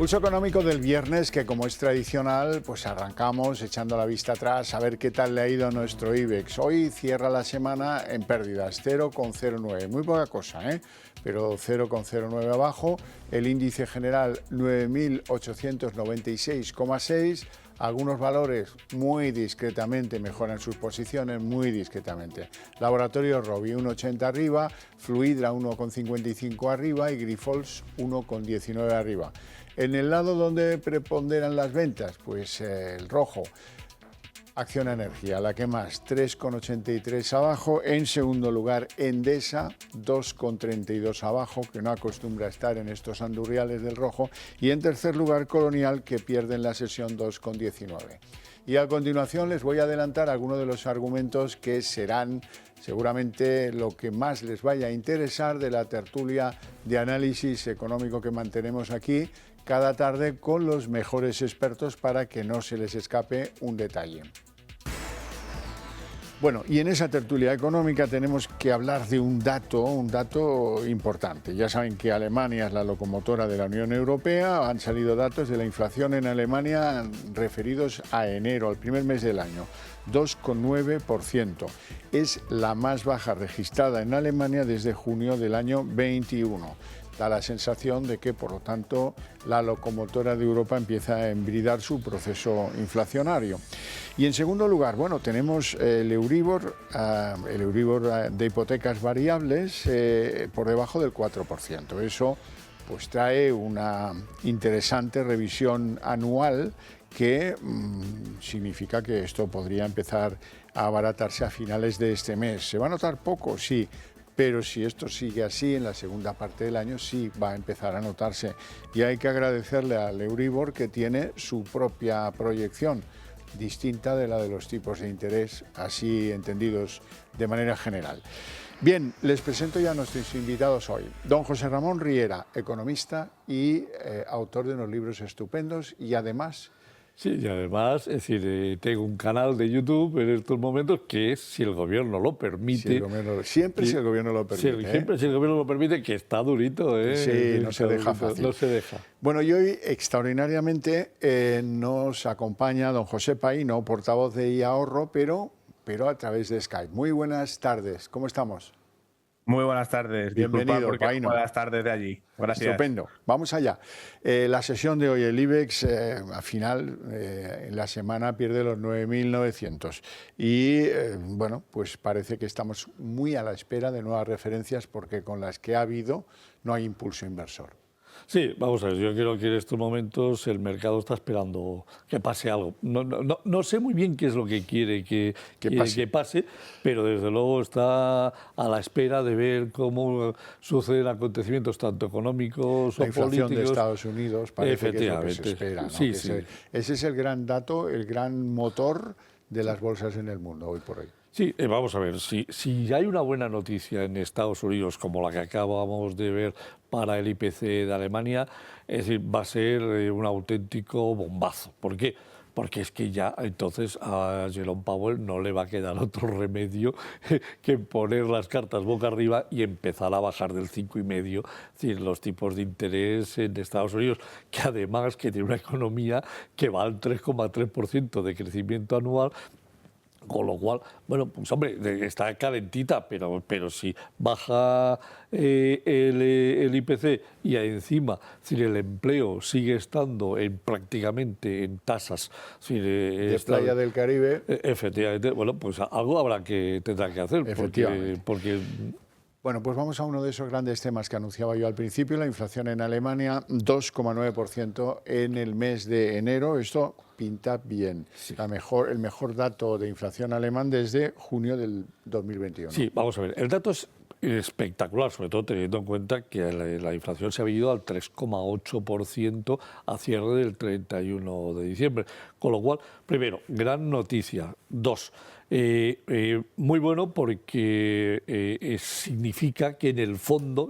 Pulso económico del viernes que, como es tradicional, pues arrancamos echando la vista atrás a ver qué tal le ha ido a nuestro IBEX. Hoy cierra la semana en pérdidas, 0,09, muy poca cosa, pero 0,09 abajo. El índice general 9.896,6. Algunos valores muy discretamente mejoran sus posiciones, muy discretamente. Laboratorio Robi 1,80 arriba, Fluidra 1,55 arriba y Grifols 1,19 arriba. En el lado donde preponderan las ventas, pues el rojo. Acciona Energía, la que más, 3,83 abajo. En segundo lugar, Endesa, 2,32 abajo, que no acostumbra a estar en estos andurriales del rojo. Y en tercer lugar, Colonial, que pierde en la sesión 2,19. Y a continuación les voy a adelantar algunos de los argumentos que serán seguramente lo que más les vaya a interesar de la tertulia de análisis económico que mantenemos aquí cada tarde con los mejores expertos para que no se les escape un detalle. Bueno, y en esa tertulia económica tenemos que hablar de un dato importante. Ya saben que Alemania es la locomotora de la Unión Europea. Han salido datos de la inflación en Alemania referidos a enero, al primer mes del año, 2,9%. Es la más baja registrada en Alemania desde junio del año 21. Da la sensación de que, por lo tanto, la locomotora de Europa empieza a embridar su proceso inflacionario. Y en segundo lugar, bueno, tenemos el Euribor de hipotecas variables por debajo del 4%. Eso pues trae una interesante revisión anual que significa que esto podría empezar a abaratarse a finales de este mes. ¿Se va a notar poco? Sí. Pero si esto sigue así, en la segunda parte del año sí va a empezar a notarse. Y hay que agradecerle al Euribor que tiene su propia proyección, distinta de la de los tipos de interés, así entendidos de manera general. Bien, les presento ya a nuestros invitados hoy. Don José Ramón Riera, economista y autor de unos libros estupendos y además... Sí, y además, es decir, tengo un canal de YouTube en estos momentos que es, si el gobierno lo permite... Siempre si el gobierno lo permite. Siempre si el gobierno lo permite, que está durito, Sí, no se deja fácil. No se deja. Bueno, y hoy extraordinariamente nos acompaña don José Paino, portavoz de iAhorro, pero a través de Skype. Muy buenas tardes, ¿cómo estamos? Muy buenas tardes. Bienvenido, Paino. Buenas tardes de allí. Gracias. Estupendo. Vamos allá. La sesión de hoy, el IBEX, al final, en la semana pierde los 9.900. Y, bueno, pues parece que estamos muy a la espera de nuevas referencias porque con las que ha habido no hay impulso inversor. Sí, vamos a ver, yo creo que en estos momentos el mercado está esperando que pase algo. No sé muy bien qué es lo que quiere que pase, pero desde luego está a la espera de ver cómo suceden acontecimientos tanto económicos o políticos. La inflación de Estados Unidos parece que es lo que se espera, ¿no? Sí. Ese es el gran dato, el gran motor de las bolsas en el mundo hoy por hoy. Sí, vamos a ver, si hay una buena noticia en Estados Unidos como la que acabamos de ver para el IPC de Alemania, es decir, va a ser un auténtico bombazo. ¿Por qué? Porque es que ya entonces a Jerome Powell no le va a quedar otro remedio que poner las cartas boca arriba y empezar a bajar del 5,5, es decir, los tipos de interés en Estados Unidos, que además que tiene una economía que va al 3,3% de crecimiento anual. Con lo cual, bueno, pues hombre, está calentita, pero si baja el IPC y encima si el empleo sigue estando prácticamente en tasas de playa del Caribe, efectivamente, bueno, pues algo tendrá que hacer, porque Bueno, pues vamos a uno de esos grandes temas que anunciaba yo al principio, la inflación en Alemania, 2,9% en el mes de enero. Esto pinta bien. Sí. El mejor dato de inflación alemán desde junio del 2021. Sí, vamos a ver. El dato es espectacular, sobre todo teniendo en cuenta que la inflación se ha ido al 3,8% a cierre del 31 de diciembre. Con lo cual, primero, gran noticia. Dos, muy bueno porque significa que en el fondo,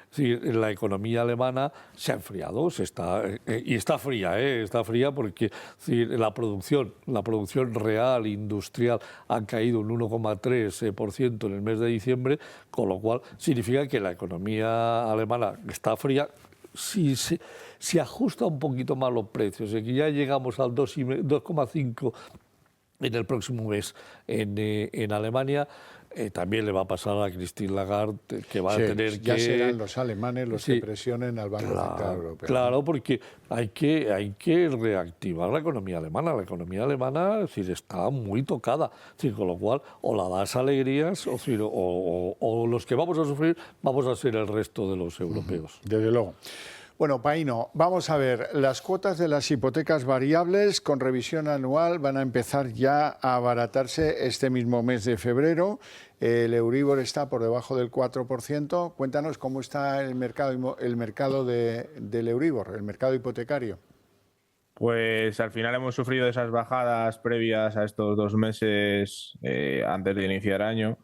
sí, la economía alemana se ha enfriado, y está fría porque sí, la producción real industrial ha caído un 1,3% en el mes de diciembre, con lo cual significa que la economía alemana está fría. si ajusta un poquito más los precios, que ya llegamos al 2,5 en el próximo mes en Alemania, también le va a pasar a Christine Lagarde, que va a tener ya que... serán los alemanes los que presionen al Banco Central Europeo. Claro, porque hay que reactivar la economía alemana. La economía alemana, es decir, está muy tocada. Es decir, con lo cual, o la das alegrías, o los que vamos a sufrir vamos a ser el resto de los europeos. Desde luego. Bueno, Paíno, vamos a ver, las cuotas de las hipotecas variables con revisión anual van a empezar ya a abaratarse este mismo mes de febrero. El Euribor está por debajo del 4%. Cuéntanos cómo está el mercado del Euribor, el mercado hipotecario. Pues al final hemos sufrido esas bajadas previas a estos 2 meses antes de iniciar año,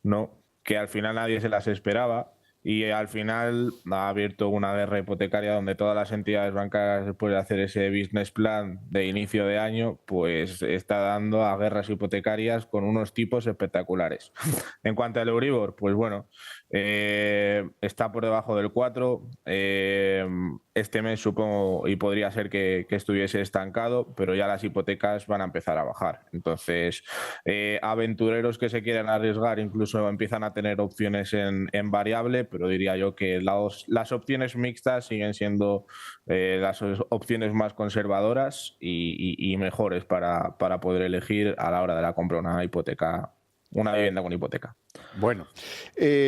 ¿no? Que al final nadie se las esperaba. Y al final ha abierto una guerra hipotecaria donde todas las entidades bancarias, después de hacer ese business plan de inicio de año, pues está dando a guerras hipotecarias con unos tipos espectaculares. En cuanto al Euribor, pues bueno, está por debajo del 4. Este mes supongo y podría ser que estuviese estancado, pero ya las hipotecas van a empezar a bajar. Entonces, aventureros que se quieran arriesgar incluso empiezan a tener opciones en variable, pero diría yo que las opciones mixtas siguen siendo las opciones más conservadoras y mejores para poder elegir a la hora de la compra de una hipoteca, una vivienda con hipoteca. Bueno,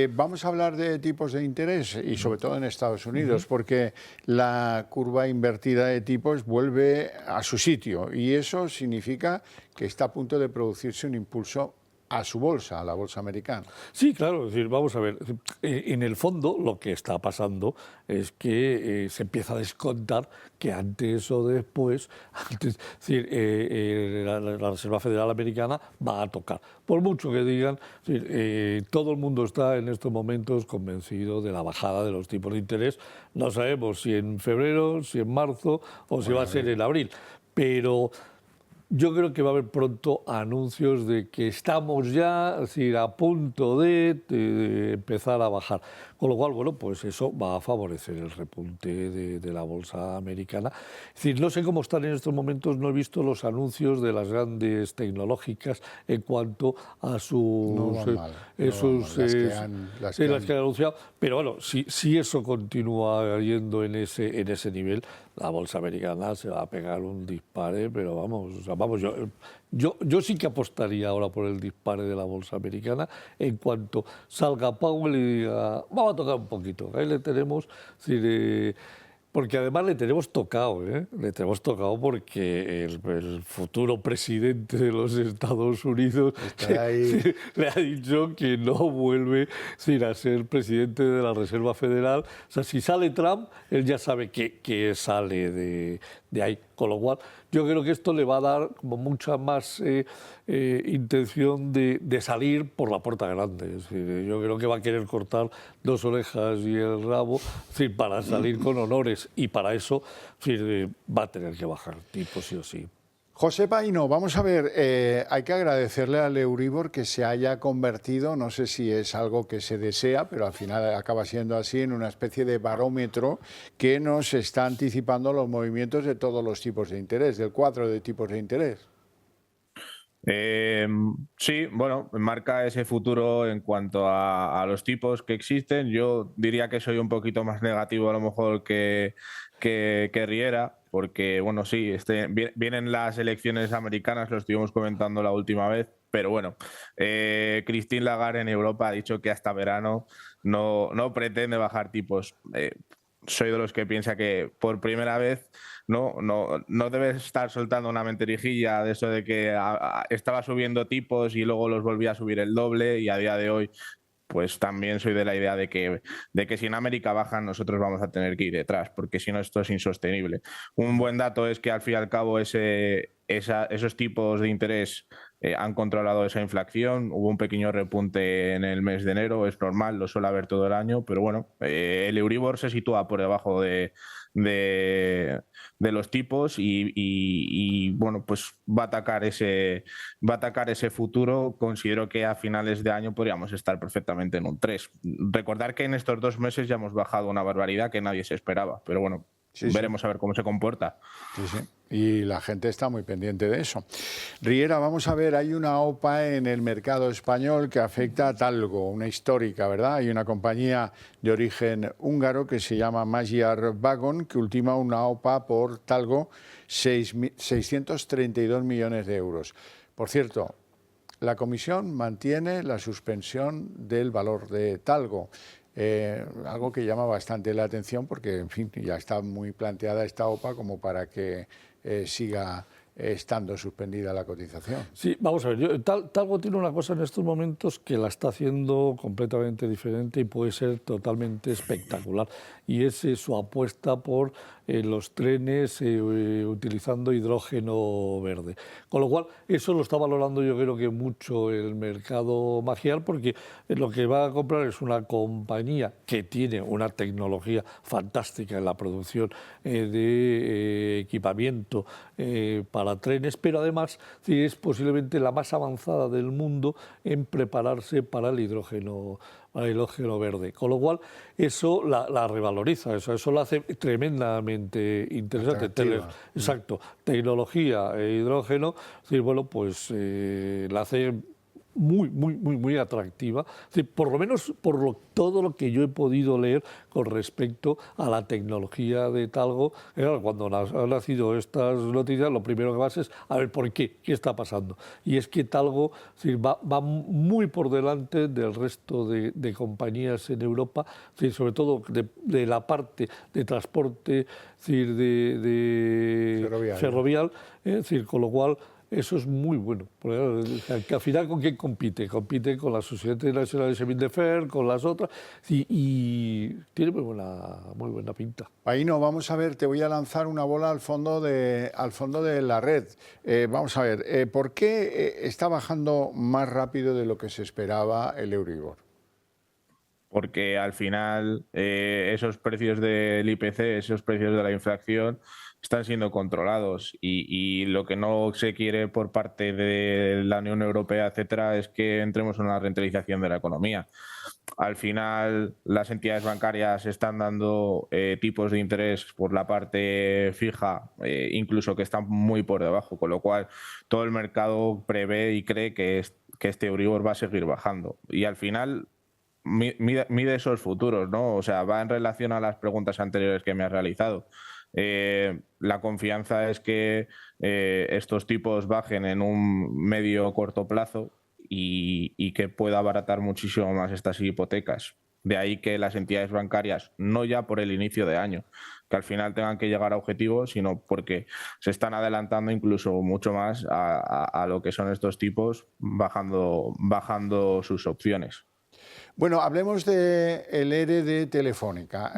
vamos a hablar de tipos de interés y sobre todo en Estados Unidos, porque la curva invertida de tipos vuelve a su sitio y eso significa que está a punto de producirse un impulso a su bolsa, a la bolsa americana. Sí, claro, es decir, vamos a ver, en el fondo lo que está pasando es que se empieza a descontar que antes o después, es decir, la Reserva Federal Americana va a tocar. Por mucho que digan, es decir, todo el mundo está en estos momentos convencido de la bajada de los tipos de interés. No sabemos si en febrero, si en marzo o si va a ser en abril, pero... Yo creo que va a haber pronto anuncios de que estamos ya, es decir, a punto de empezar a bajar. Con lo cual, bueno, pues eso va a favorecer el repunte de la bolsa americana. Es decir, no sé cómo están en estos momentos, no he visto los anuncios de las grandes tecnológicas en cuanto a sus... No van mal, las que han anunciado. Pero bueno, si eso continúa yendo en ese nivel, la bolsa americana se va a pegar un dispare, pero vamos, yo sí que apostaría ahora por el dispare de la bolsa americana en cuanto salga Powell y diga, vamos a tocar un poquito, ahí le tenemos, porque además le tenemos tocado, le tenemos tocado porque el futuro presidente de los Estados Unidos le ha dicho que no vuelve a ser presidente de la Reserva Federal. O sea, si sale Trump, él ya sabe que sale de ahí. Con lo cual, yo creo que esto le va a dar como mucha más intención de salir por la puerta grande. Es decir, yo creo que va a querer cortar 2 orejas y el rabo, es decir, para salir con honores. Y para eso va a tener que bajar tipo sí o sí. José Paíno, vamos a ver, hay que agradecerle al Euribor que se haya convertido, no sé si es algo que se desea, pero al final acaba siendo así, en una especie de barómetro que nos está anticipando los movimientos de todos los tipos de interés, del cuadro de tipos de interés. Sí, bueno, marca ese futuro en cuanto a los tipos que existen. Yo diría que soy un poquito más negativo a lo mejor que Riera, porque bueno, sí, vienen las elecciones americanas, lo estuvimos comentando la última vez, pero bueno, Christine Lagarde en Europa ha dicho que hasta verano no pretende bajar tipos. Soy de los que piensa que por primera vez no debes estar soltando una mentirijilla de eso de que estaba subiendo tipos y luego los volvía a subir el doble, y a día de hoy pues también soy de la idea de que si en América bajan, nosotros vamos a tener que ir detrás, porque si no esto es insostenible. Un buen dato es que al fin y al cabo esos tipos de interés han controlado esa inflación. Hubo un pequeño repunte en el mes de enero, es normal, lo suele haber todo el año, pero bueno, el Euribor se sitúa por debajo de los tipos y, bueno, pues va a atacar ese futuro. Considero que a finales de año podríamos estar perfectamente en un 3. Recordar que en estos 2 meses ya hemos bajado una barbaridad que nadie se esperaba, pero bueno, veremos a ver cómo se comporta. Sí, sí. Y la gente está muy pendiente de eso. Riera, vamos a ver, hay una OPA en el mercado español que afecta a Talgo, una histórica, ¿verdad? Hay una compañía de origen húngaro que se llama Magyar Vagon, que ultima una OPA por Talgo 632 millones de euros. Por cierto, la Comisión mantiene la suspensión del valor de Talgo. Algo que llama bastante la atención porque, en fin, ya está muy planteada esta OPA como para que siga estando suspendida la cotización. Sí, vamos a ver, Talgo tiene una cosa en estos momentos que la está haciendo completamente diferente y puede ser totalmente espectacular, y es su apuesta por los trenes utilizando hidrógeno verde. Con lo cual, eso lo está valorando yo creo que mucho el mercado Magyar, porque lo que va a comprar es una compañía que tiene una tecnología fantástica en la producción de equipamiento para trenes, pero además es posiblemente la más avanzada del mundo en prepararse para el hidrógeno verde, con lo cual eso la revaloriza, eso la hace tremendamente interesante. Exacto, tecnología e hidrógeno, bueno, pues la hace muy atractiva, por lo menos por todo lo que yo he podido leer con respecto a la tecnología de Talgo. Claro, cuando han nacido estas noticias, lo primero que vas es a ver por qué está pasando. Y es que Talgo va muy por delante del resto de compañías en Europa, sobre todo de la parte de transporte ferrovial, con lo cual eso es muy bueno, porque al final ¿con quién compite? Compite con la Sociedad Nacional de Chemin de Fer, con las otras, y tiene muy buena pinta. Ahí no, vamos a ver, te voy a lanzar una bola al fondo de la red. Vamos a ver, ¿por qué está bajando más rápido de lo que se esperaba el Euribor? Porque al final esos precios del IPC, esos precios de la inflación están siendo controlados y lo que no se quiere por parte de la Unión Europea, etcétera, es que entremos en una rentabilización de la economía. Al final las entidades bancarias están dando tipos de interés por la parte fija, incluso que están muy por debajo, con lo cual todo el mercado prevé y cree que este Euribor va a seguir bajando. Y al final mide esos futuros, ¿no? O sea, va en relación a las preguntas anteriores que me has realizado. La confianza es que estos tipos bajen en un medio o corto plazo y que pueda abaratar muchísimo más estas hipotecas. De ahí que las entidades bancarias, no ya por el inicio de año, que al final tengan que llegar a objetivos, sino porque se están adelantando incluso mucho más a lo que son estos tipos, bajando sus opciones. Bueno, hablemos del ERE de Telefónica.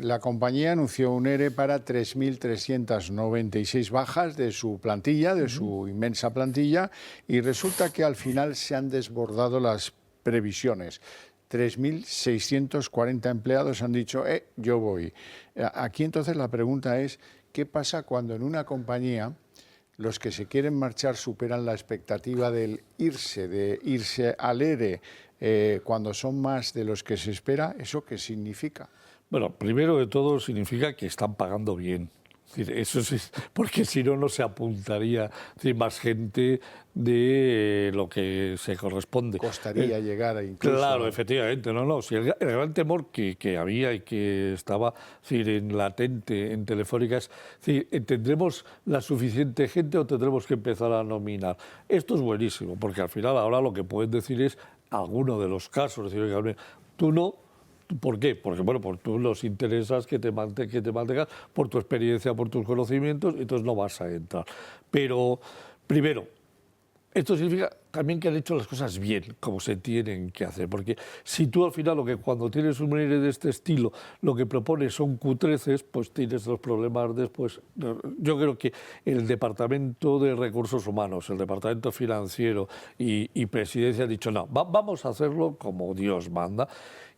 La compañía anunció un ERE para 3.396 bajas de su plantilla, de su inmensa plantilla, y resulta que al final se han desbordado las previsiones. 3.640 empleados han dicho, yo voy. Aquí entonces la pregunta es, ¿qué pasa cuando en una compañía los que se quieren marchar superan la expectativa de irse al ERE? Cuando son más de los que se espera, ¿eso qué significa? Bueno, primero de todo significa que están pagando bien. Es decir, eso sí, porque si no, no se apuntaría más gente de lo que se corresponde. Costaría llegar a incluso... Claro, efectivamente, no. Si el gran temor que había y que estaba en latente en Telefónica es, ¿tendremos la suficiente gente o tendremos que empezar a nominar? Esto es buenísimo, porque al final ahora lo que pueden decir es alguno de los casos, es decir, tú no. ¿Por qué? Porque bueno, por tú nos interesas que te mantengas por tu experiencia, por tus conocimientos, entonces no vas a entrar. Pero, primero, esto significa también que han hecho las cosas bien, como se tienen que hacer. Porque si tú al final, cuando tienes un aire de este estilo, lo que propones son cutreces, pues tienes los problemas después. Yo creo que el Departamento de Recursos Humanos, el Departamento Financiero y Presidencia han dicho, no, vamos a hacerlo como Dios manda.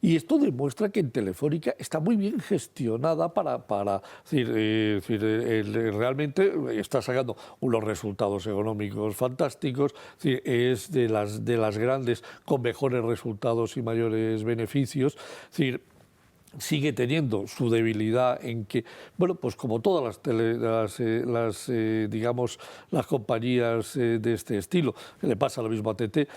Y esto demuestra que en Telefónica está muy bien gestionada realmente está sacando unos resultados económicos fantásticos, es de las grandes con mejores resultados y mayores beneficios. Sigue teniendo su debilidad en que, bueno, pues como todas digamos, las compañías de este estilo, que le pasa lo mismo a TT,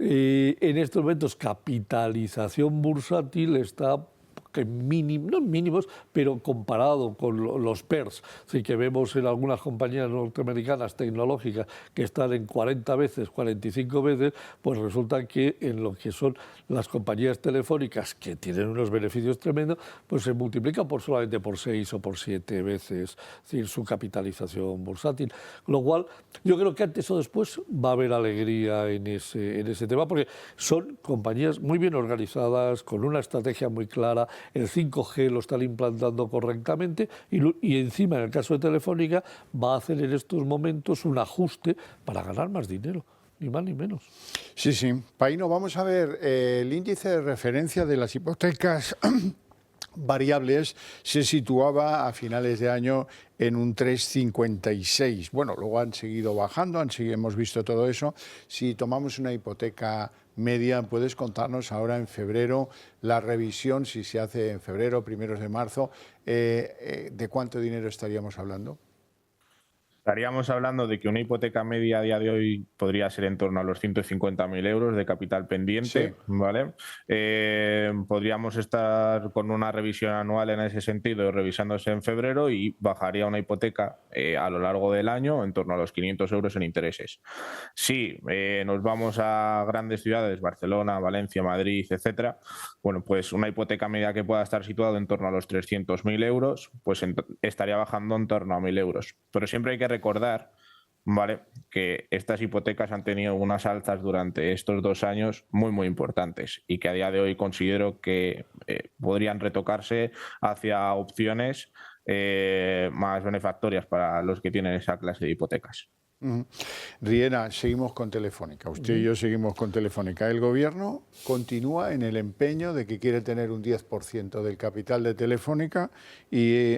en estos momentos capitalización bursátil está que no mínimos, pero comparado con los PERS, así que vemos en algunas compañías norteamericanas tecnológicas que están en 40 veces, 45 veces, pues resulta que en lo que son las compañías telefónicas, que tienen unos beneficios tremendos, pues se multiplica solamente por 6 o por 7 veces, es decir, su capitalización bursátil. Lo cual, yo creo que antes o después va a haber alegría en ese tema, porque son compañías muy bien organizadas, con una estrategia muy clara. El 5G lo están implantando correctamente y encima, en el caso de Telefónica, va a hacer en estos momentos un ajuste para ganar más dinero, ni más ni menos. Sí, sí. Paino, vamos a ver, el índice de referencia de las hipotecas variables se situaba a finales de año en un 3,56. Bueno, luego han seguido bajando, hemos visto todo eso. Si tomamos una hipoteca media, ¿puedes contarnos ahora en febrero la revisión, si se hace en febrero, primeros de marzo, de cuánto dinero estaríamos hablando? Estaríamos hablando de que una hipoteca media a día de hoy podría ser en torno a los 150.000 euros de capital pendiente, sí, ¿vale? Podríamos estar con una revisión anual en ese sentido, revisándose en febrero, y bajaría una hipoteca a lo largo del año en torno a los 500 euros en intereses. Si nos vamos a grandes ciudades, Barcelona, Valencia, Madrid, etcétera, bueno, pues una hipoteca media que pueda estar situada en torno a los 300.000 euros, pues estaría bajando en torno a 1.000 euros. Pero siempre hay que recordar, ¿vale?, que estas hipotecas han tenido unas alzas durante estos 2 años muy importantes, y que a día de hoy considero que podrían retocarse hacia opciones más benefactorias para los que tienen esa clase de hipotecas. Riera, seguimos con Telefónica. Usted y yo seguimos con Telefónica. El gobierno continúa en el empeño de que quiere tener un 10% del capital de Telefónica y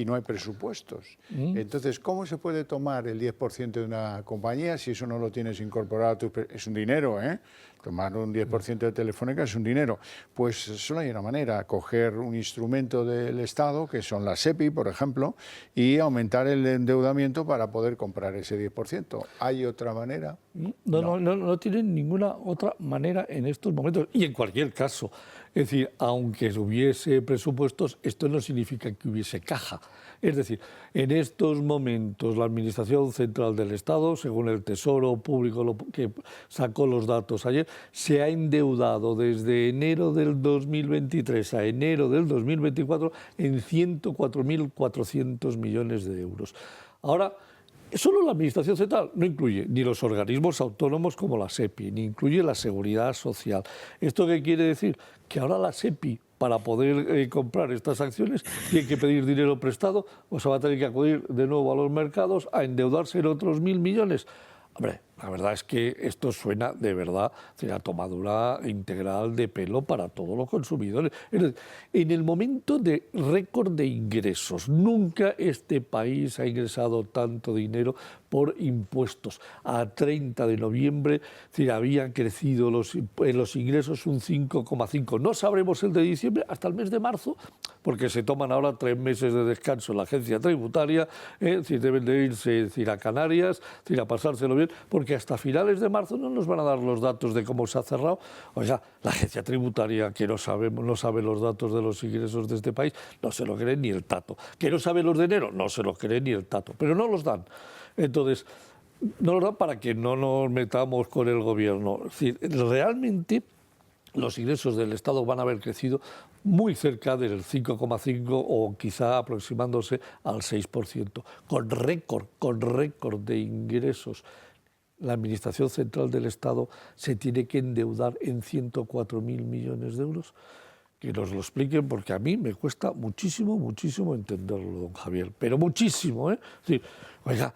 no hay presupuestos. Entonces, ¿cómo se puede tomar el 10% de una compañía si eso no lo tienes incorporado? Es un dinero, ¿eh? Tomar un 10% de Telefónica es un dinero. Pues solo hay una manera: coger un instrumento del Estado, que son las SEPI, por ejemplo, y aumentar el endeudamiento para poder comprar ese 10%. ¿Hay otra manera? No tienen ninguna otra manera en estos momentos. Y en cualquier caso, es decir, aunque hubiese presupuestos, esto no significa que hubiese caja. Es decir, en estos momentos la Administración Central del Estado, según el Tesoro Público que sacó los datos ayer, se ha endeudado desde enero del 2023 a enero del 2024 en 104.400 millones de euros. Ahora, solo la Administración Central no incluye ni los organismos autónomos como la SEPI, ni incluye la Seguridad Social. ¿Esto qué quiere decir? Que ahora la SEPI, para poder comprar estas acciones, tiene que pedir dinero prestado, o se va a tener que acudir de nuevo a los mercados a endeudarse en otros 1.000 millones. Hombre, la verdad es que esto suena de verdad a tomadura integral de pelo para todos los consumidores. En el momento de récord de ingresos, nunca este país ha ingresado tanto dinero por impuestos. A 30 de noviembre habían crecido los ingresos un 5,5. No sabremos el de diciembre hasta el mes de marzo, porque se toman ahora 3 meses de descanso en la agencia tributaria, deben de irse a Canarias, a pasárselo bien, porque hasta finales de marzo no nos van a dar los datos de cómo se ha cerrado. O sea, la agencia tributaria, que no sabe los datos de los ingresos de este país, no se lo cree ni el tato. Que no sabe los de enero, no se los cree ni el tato, pero no los dan. Entonces, no los dan para que no nos metamos con el gobierno. Es decir, realmente los ingresos del Estado van a haber crecido muy cerca del 5,5 o quizá aproximándose al 6%, con récord de ingresos. la Administración Central del Estado se tiene que endeudar en 104.000 millones de euros? Que nos lo expliquen, porque a mí me cuesta muchísimo, muchísimo entenderlo, don Javier, pero muchísimo, ¿eh? Es decir, oiga,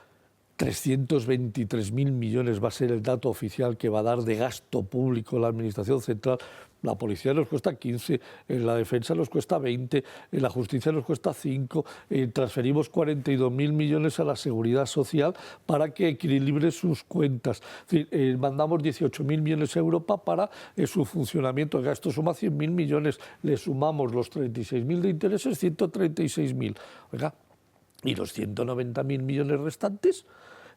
323.000 millones va a ser el dato oficial que va a dar de gasto público la Administración Central. La policía nos cuesta 15, en la defensa nos cuesta 20, en la justicia nos cuesta 5, transferimos 42.000 millones a la seguridad social para que equilibre sus cuentas. Es decir, mandamos 18.000 millones a Europa para su funcionamiento. Esto suma 100.000 millones, le sumamos los 36.000 de intereses, 136.000. Oiga, ¿y los 190.000 millones restantes?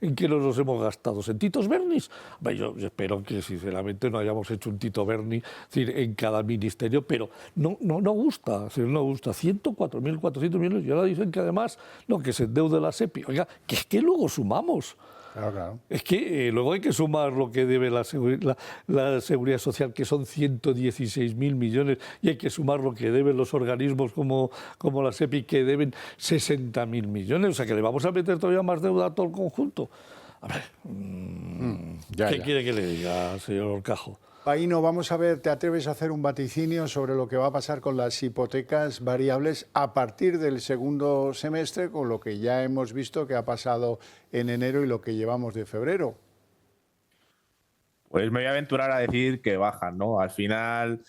¿En qué nos los hemos gastado? ¿En Titos Bernis? Yo espero que sinceramente no hayamos hecho un Tito Berni en cada ministerio, pero no gusta, no gusta. 104.400 millones y ahora dicen que además que se endeude la SEPI. Oiga, que es que luego sumamos. Claro. Es que luego hay que sumar lo que debe la Seguridad Social, que son 116.000 millones, y hay que sumar lo que deben los organismos como la SEPI, que deben 60.000 millones. O sea, que le vamos a meter todavía más deuda a todo el conjunto. A ver, ¿qué quiere que le diga, señor Horcajo? Paíno, vamos a ver, ¿te atreves a hacer un vaticinio sobre lo que va a pasar con las hipotecas variables a partir del segundo semestre, con lo que ya hemos visto que ha pasado en enero y lo que llevamos de febrero? Pues me voy a aventurar a decir que bajan, ¿no? Al final,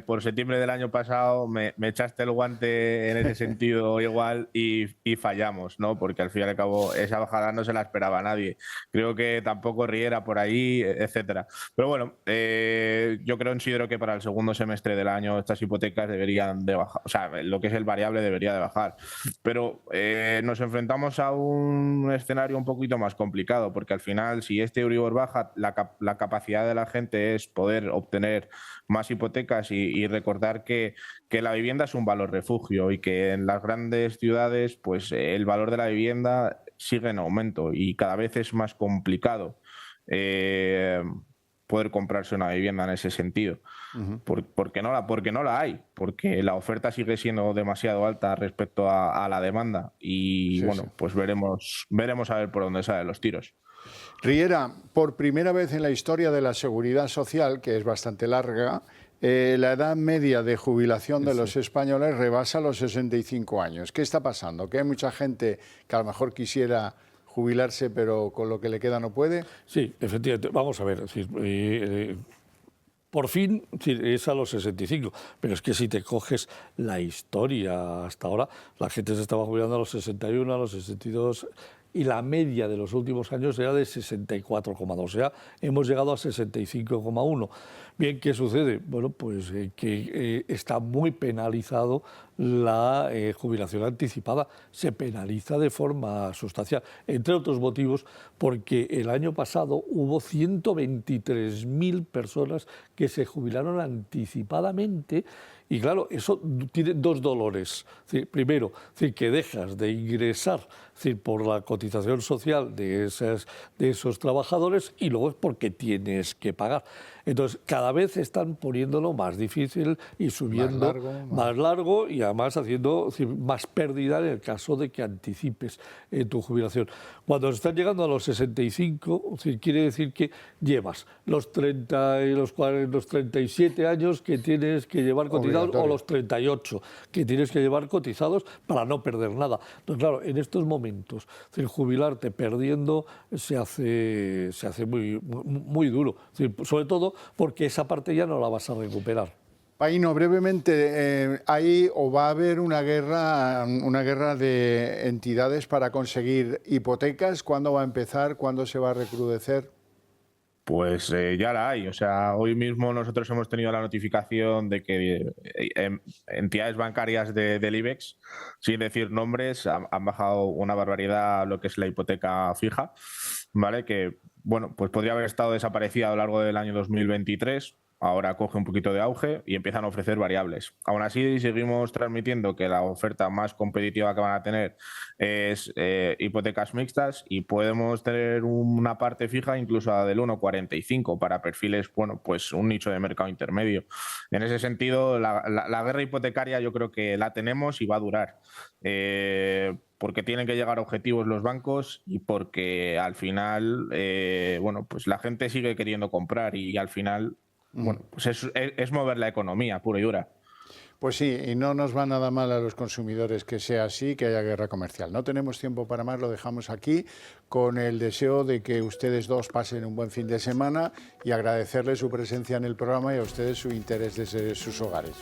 por septiembre del año pasado me echaste el guante en ese sentido igual y fallamos, ¿no? Porque al fin y al cabo esa bajada no se la esperaba nadie. Creo que tampoco Riera por ahí, etcétera. Pero bueno, yo considero que para el segundo semestre del año estas hipotecas deberían de bajar. O sea, lo que es el variable debería de bajar. Pero nos enfrentamos a un escenario un poquito más complicado, porque al final, si este Euribor baja, la capacidad de la gente es poder obtener más hipotecas y recordar que la vivienda es un valor refugio y que en las grandes ciudades pues el valor de la vivienda sigue en aumento y cada vez es más complicado poder comprarse una vivienda en ese sentido. Porque no la hay, porque la oferta sigue siendo demasiado alta respecto a la demanda y pues veremos a ver por dónde salen los tiros. Riera, por primera vez en la historia de la seguridad social, que es bastante larga, la edad media de jubilación de los españoles rebasa los 65 años. ¿Qué está pasando? ¿Que hay mucha gente que a lo mejor quisiera jubilarse, pero con lo que le queda no puede? Sí, efectivamente. Vamos a ver. Es decir, por fin es a los 65, pero es que si te coges la historia hasta ahora, la gente se estaba jubilando a los 61, a los 62, y la media de los últimos años era de 64,2, o sea, hemos llegado a 65,1. Bien, ¿qué sucede? Bueno, pues que está muy penalizado la jubilación anticipada, se penaliza de forma sustancial, entre otros motivos porque el año pasado hubo 123.000 personas que se jubilaron anticipadamente. Y claro, eso tiene dos dolores. Primero, que dejas de ingresar por la cotización social de esos trabajadores, y luego es porque tienes que pagar. Entonces, cada vez están poniéndolo más difícil y subiendo más largo y además haciendo más pérdida en el caso de que anticipes tu jubilación. Cuando están llegando a los 65, quiere decir que llevas los 30 y los 37 años que tienes que llevar cotizados, o los 38 que tienes que llevar cotizados para no perder nada. Entonces, claro, en estos momentos, jubilarte perdiendo se hace muy duro, sobre todo porque esa parte ya no la vas a recuperar. Paíno, brevemente, ¿hay o va a haber una guerra de entidades para conseguir hipotecas? ¿Cuándo va a empezar? ¿Cuándo se va a recrudecer? Pues ya la hay. O sea, hoy mismo nosotros hemos tenido la notificación de que entidades bancarias del IBEX, sin decir nombres, han bajado una barbaridad lo que es la hipoteca fija, ¿vale? Que, bueno, pues podría haber estado desaparecida a lo largo del año 2023. Ahora coge un poquito de auge y empiezan a ofrecer variables. Aún así, seguimos transmitiendo que la oferta más competitiva que van a tener es hipotecas mixtas, y podemos tener una parte fija incluso del 1,45 para perfiles, bueno, pues un nicho de mercado intermedio. En ese sentido, la guerra hipotecaria yo creo que la tenemos y va a durar. porque tienen que llegar a objetivos los bancos y porque al final, bueno, pues la gente sigue queriendo comprar y al final, bueno, pues es mover la economía pura y dura. Pues sí, y no nos va nada mal a los consumidores que sea así, que haya guerra comercial. No tenemos tiempo para más, lo dejamos aquí con el deseo de que ustedes dos pasen un buen fin de semana y agradecerles su presencia en el programa y a ustedes su interés desde sus hogares.